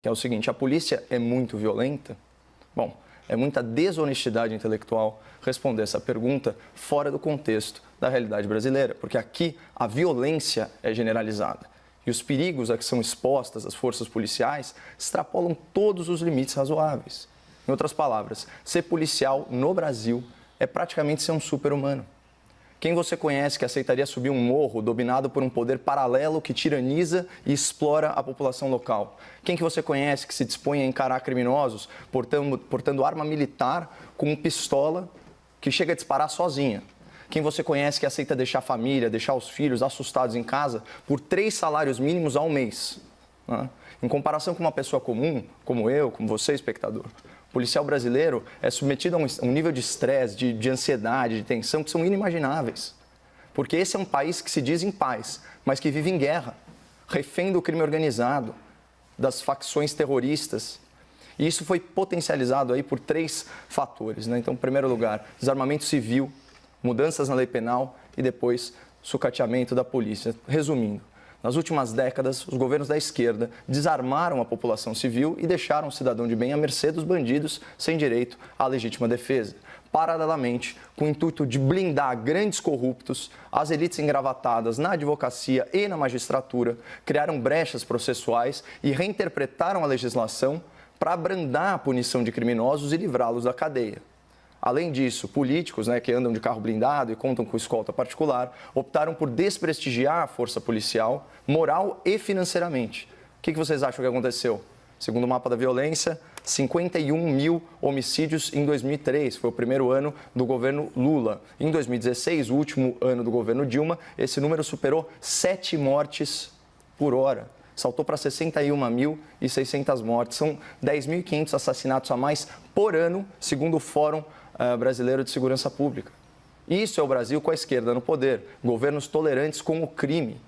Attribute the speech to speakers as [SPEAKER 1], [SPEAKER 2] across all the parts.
[SPEAKER 1] que é o seguinte: a polícia é muito violenta? Bom, é muita desonestidade intelectual responder essa pergunta fora do contexto da realidade brasileira, porque aqui a violência é generalizada e os perigos a que são expostas as forças policiais extrapolam todos os limites razoáveis. Em outras palavras, ser policial no Brasil é praticamente ser um super-humano. Quem você conhece que aceitaria subir um morro dominado por um poder paralelo que tiraniza e explora a população local? Quem que você conhece que se dispõe a encarar criminosos portando arma militar com pistola que chega a disparar sozinha? Quem você conhece que aceita deixar a família, deixar os filhos assustados em casa por 3 salários mínimos ao mês? Em comparação com uma pessoa comum, como eu, como você, espectador, o policial brasileiro é submetido a um nível de estresse, de ansiedade, de tensão que são inimagináveis. Porque esse é um país que se diz em paz, mas que vive em guerra, refém do crime organizado, das facções terroristas. E isso foi potencializado aí por 3 fatores, né? Então, em primeiro lugar, desarmamento civil, mudanças na lei penal e depois sucateamento da polícia. Resumindo, nas últimas décadas, os governos da esquerda desarmaram a população civil e deixaram o cidadão de bem à mercê dos bandidos sem direito à legítima defesa. Paralelamente, com o intuito de blindar grandes corruptos, as elites engravatadas na advocacia e na magistratura criaram brechas processuais e reinterpretaram a legislação para abrandar a punição de criminosos e livrá-los da cadeia. Além disso, políticos, que andam de carro blindado e contam com escolta particular, optaram por desprestigiar a força policial, moral e financeiramente. O que vocês acham que aconteceu? Segundo o mapa da violência, 51 mil homicídios em 2003, foi o primeiro ano do governo Lula. Em 2016, o último ano do governo Dilma, esse número superou 7 mortes por hora. Saltou para 61.600 mortes. São 10.500 assassinatos a mais por ano, segundo o Fórum Brasileiro de Segurança Pública. Isso é o Brasil com a esquerda no poder. Governos tolerantes com o crime,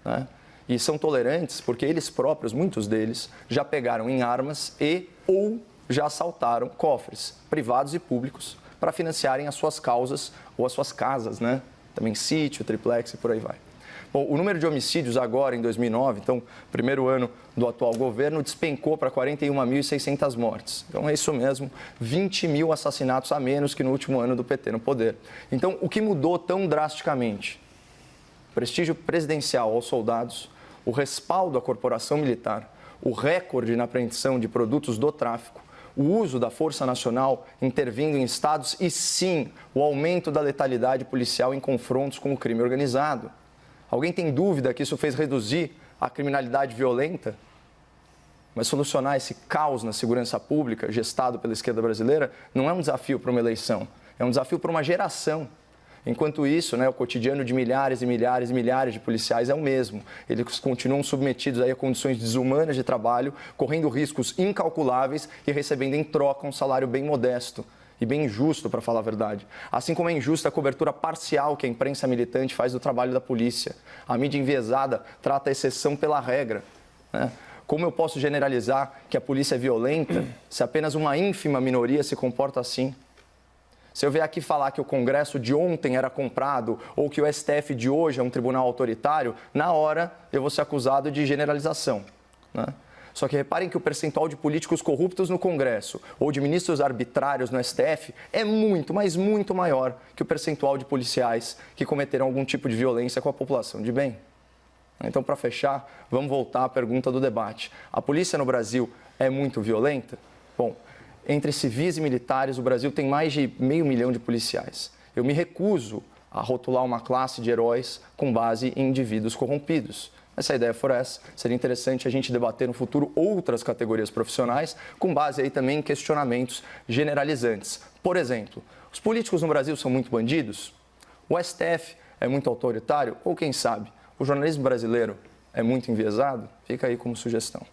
[SPEAKER 1] né? E são tolerantes porque eles próprios, muitos deles, já pegaram em armas ou já assaltaram cofres privados e públicos para financiarem as suas causas ou as suas casas, né? Também sítio, triplex e por aí vai. Bom, o número de homicídios agora, em 2009, então, primeiro ano do atual governo, despencou para 41.600 mortes. Então, é isso mesmo, 20 mil assassinatos a menos que no último ano do PT no poder. Então, o que mudou tão drasticamente? O prestígio presidencial aos soldados, o respaldo à corporação militar, o recorde na apreensão de produtos do tráfico, o uso da Força Nacional intervindo em estados e, sim, o aumento da letalidade policial em confrontos com o crime organizado. Alguém tem dúvida que isso fez reduzir a criminalidade violenta? Mas solucionar esse caos na segurança pública, gestado pela esquerda brasileira, não é um desafio para uma eleição, é um desafio para uma geração. Enquanto isso, o cotidiano de milhares e milhares e milhares de policiais é o mesmo. Eles continuam submetidos a condições desumanas de trabalho, correndo riscos incalculáveis e recebendo em troca um salário bem modesto. E bem injusto, para falar a verdade. Assim como é injusta a cobertura parcial que a imprensa militante faz do trabalho da polícia. A mídia enviesada trata a exceção pela regra, né? Como eu posso generalizar que a polícia é violenta se apenas uma ínfima minoria se comporta assim? Se eu vier aqui falar que o Congresso de ontem era comprado ou que o STF de hoje é um tribunal autoritário, na hora eu vou ser acusado de generalização, né? Só que reparem que o percentual de políticos corruptos no Congresso ou de ministros arbitrários no STF é muito, mas muito maior que o percentual de policiais que cometeram algum tipo de violência com a população de bem. Então, para fechar, vamos voltar à pergunta do debate. A polícia no Brasil é muito violenta? Bom, entre civis e militares, o Brasil tem mais de 500 mil de policiais. Eu me recuso a rotular uma classe de heróis com base em indivíduos corrompidos. Se a ideia for essa, seria interessante a gente debater no futuro outras categorias profissionais, com base aí também em questionamentos generalizantes. Por exemplo, os políticos no Brasil são muito bandidos? O STF é muito autoritário? Ou quem sabe, o jornalismo brasileiro é muito enviesado? Fica aí como sugestão.